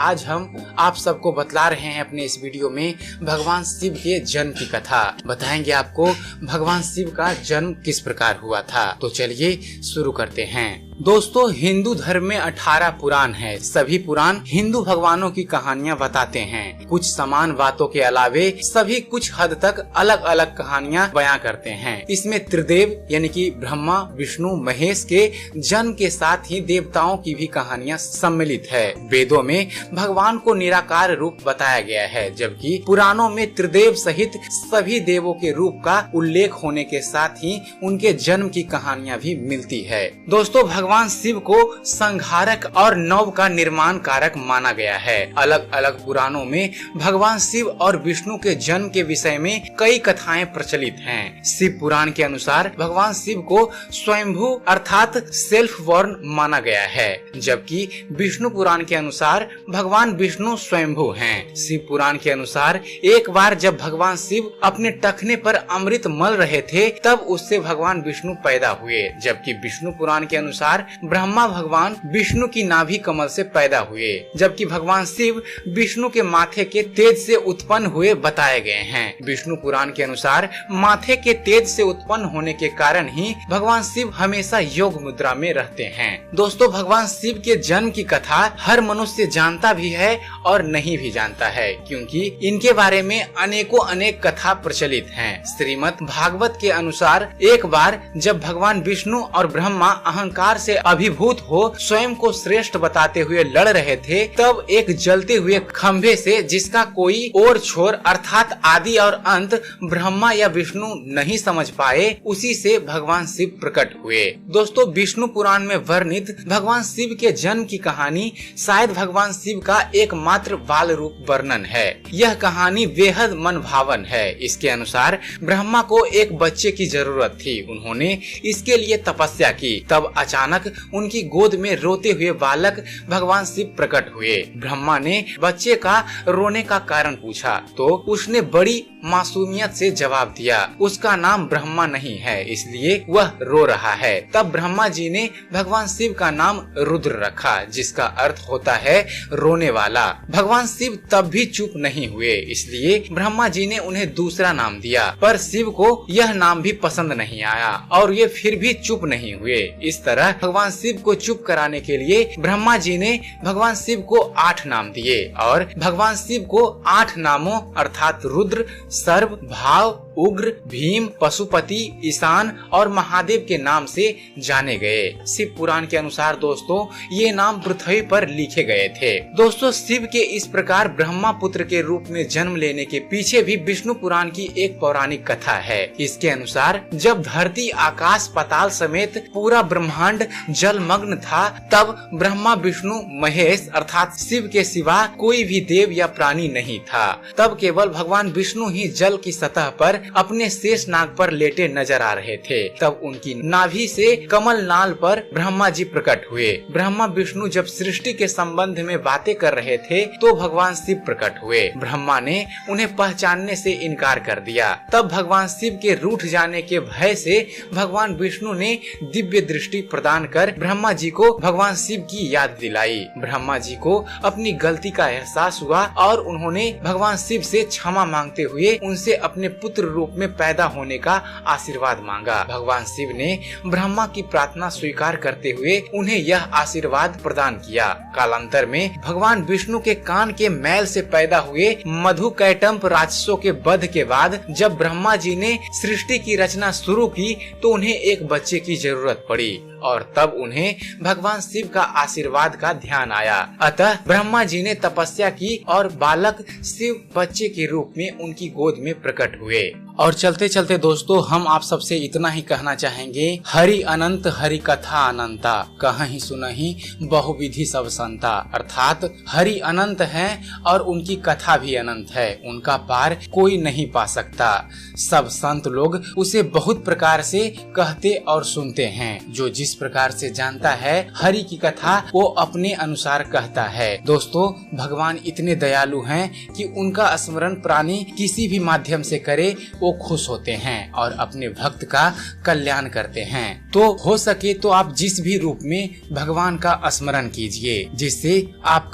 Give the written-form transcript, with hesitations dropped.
आज हम आप सबको बतला रहे हैं अपने इस वीडियो में भगवान शिव के जन्म की कथा। बताएंगे आपको भगवान शिव का जन्म किस प्रकार हुआ था। तो चलिए शुरू करते हैं। दोस्तों, हिंदू धर्म में 18 पुराण है। सभी पुराण हिंदू भगवानों की कहानियां बताते हैं। कुछ समान बातों के अलावे सभी कुछ हद तक अलग अलग कहानियां बयां करते हैं। इसमें त्रिदेव यानी कि ब्रह्मा, विष्णु, महेश के जन्म के साथ ही देवताओं की भी कहानियां सम्मिलित है। वेदों में भगवान को निराकार रूप बताया गया है, जबकि पुराणों में त्रिदेव सहित सभी देवों के रूप का उल्लेख होने के साथ ही उनके जन्म की कहानियां भी मिलती है। दोस्तों, भगवान शिव को संहारक और नव का निर्माण कारक माना गया है। अलग अलग पुराणों में भगवान शिव और विष्णु के जन्म के विषय में कई कथाएं प्रचलित हैं। शिव पुराण के अनुसार भगवान शिव को स्वयंभू अर्थात सेल्फ बॉर्न माना गया है, जबकि विष्णु पुराण के अनुसार भगवान विष्णु स्वयंभू हैं। शिव पुराण के अनुसार एक बार जब भगवान शिव अपने टखने पर अमृत मल रहे थे, तब उससे भगवान विष्णु पैदा हुए, जबकि विष्णु पुराण के अनुसार ब्रह्मा भगवान विष्णु की नाभि कमल से पैदा हुए, जबकि भगवान शिव विष्णु के माथे के तेज से उत्पन्न हुए बताए गए हैं। विष्णु पुराण के अनुसार माथे के तेज से उत्पन्न होने के कारण ही भगवान शिव हमेशा योग मुद्रा में रहते हैं। दोस्तों, भगवान शिव के जन्म की कथा हर मनुष्य जानता भी है और नहीं भी जानता है, क्योंकि इनके बारे में अनेक कथा प्रचलित हैं। श्रीमद् भागवत के अनुसार एक बार जब भगवान विष्णु और ब्रह्मा अहंकार से अभिभूत हो स्वयं को श्रेष्ठ बताते हुए लड़ रहे थे, तब एक जलते हुए खंभे से, जिसका कोई और छोर अर्थात आदि और अंत ब्रह्मा या विष्णु नहीं समझ पाए, उसी से भगवान शिव प्रकट हुए। दोस्तों, विष्णु पुराण में वर्णित भगवान शिव के जन्म की कहानी शायद भगवान शिव का एकमात्र बाल रूप वर्णन है। यह कहानी बेहद मन भावन है। इसके अनुसार ब्रह्मा को एक बच्चे की जरूरत थी। उन्होंने इसके लिए तपस्या की। तब अचानक उनकी गोद में रोते हुए बालक भगवान शिव प्रकट हुए। ब्रह्मा ने बच्चे का रोने का कारण पूछा तो उसने बड़ी मासूमियत से जवाब दिया, उसका नाम ब्रह्मा नहीं है, इसलिए वह रो रहा है। तब ब्रह्मा जी ने भगवान शिव का नाम रुद्र रखा, जिसका अर्थ होता है रोने वाला। भगवान शिव तब भी चुप नहीं हुए, इसलिए ब्रह्मा जी ने उन्हें दूसरा नाम दिया, पर शिव को यह नाम भी पसंद नहीं आया और ये फिर भी चुप नहीं हुए। इस तरह भगवान शिव को चुप कराने के लिए ब्रह्मा जी ने भगवान शिव को 8 नाम दिए और भगवान शिव को 8 नामों अर्थात रुद्र, सर्व, भाव, उग्र, भीम, पशुपति, ईशान और महादेव के नाम से जाने गए। शिव पुराण के अनुसार दोस्तों ये नाम पृथ्वी पर लिखे गए थे। दोस्तों, शिव के इस प्रकार ब्रह्मा पुत्र के रूप में जन्म लेने के पीछे भी विष्णु पुराण की एक पौराणिक कथा है। इसके अनुसार जब धरती, आकाश, पाताल समेत पूरा ब्रह्मांड जलमग्न था, तब ब्रह्मा, विष्णु, महेश अर्थात शिव के सिवा कोई भी देव या प्राणी नहीं था। तब केवल भगवान विष्णु ही जल की सतह पर अपने शेष नाग पर लेटे नजर आ रहे थे। तब उनकी नाभि से कमल नाल पर ब्रह्मा जी प्रकट हुए। ब्रह्मा विष्णु जब सृष्टि के संबंध में बातें कर रहे थे तो भगवान शिव प्रकट हुए। ब्रह्मा ने उन्हें पहचानने से इनकार कर दिया। तब भगवान शिव के रूठ जाने के भय से भगवान विष्णु ने दिव्य दृष्टि प्रदान कर ब्रह्मा जी को भगवान शिव की याद दिलाई। ब्रह्मा जी को अपनी गलती का एहसास हुआ और उन्होंने भगवान शिव से क्षमा मांगते हुए उनसे अपने पुत्र रूप में पैदा होने का आशीर्वाद मांगा। भगवान शिव ने ब्रह्मा की प्रार्थना स्वीकार करते हुए उन्हें यह आशीर्वाद प्रदान किया। कालांतर में भगवान विष्णु के कान के मैल से पैदा हुए मधुकैटंब राक्षसों के वध के बाद जब ब्रह्मा जी ने सृष्टि की रचना शुरू की तो उन्हें एक बच्चे की जरूरत पड़ी और तब उन्हें भगवान शिव का आशीर्वाद का ध्यान आया। अतः ब्रह्मा जी ने तपस्या की और बालक शिव बच्चे के रूप में उनकी गोद में प्रकट हुए। और चलते चलते दोस्तों हम आप सबसे इतना ही कहना चाहेंगे, हरि अनंत हरि कथा अनंता, कहीं सुनहि बहुविधि सब संता। अर्थात हरि अनंत हैं और उनकी कथा भी अनंत है, उनका पार कोई नहीं पा सकता। सब संत लोग उसे बहुत प्रकार से कहते और सुनते हैं। जो जिस प्रकार से जानता है हरि की कथा वो अपने अनुसार कहता है। दोस्तों, भगवान इतने दयालु हैं कि उनका स्मरण प्राणी किसी भी माध्यम से करे वो खुश होते हैं और अपने भक्त का कल्याण करते हैं। तो हो सके तो आप जिस भी रूप में भगवान का स्मरण कीजिए, जिससे आपका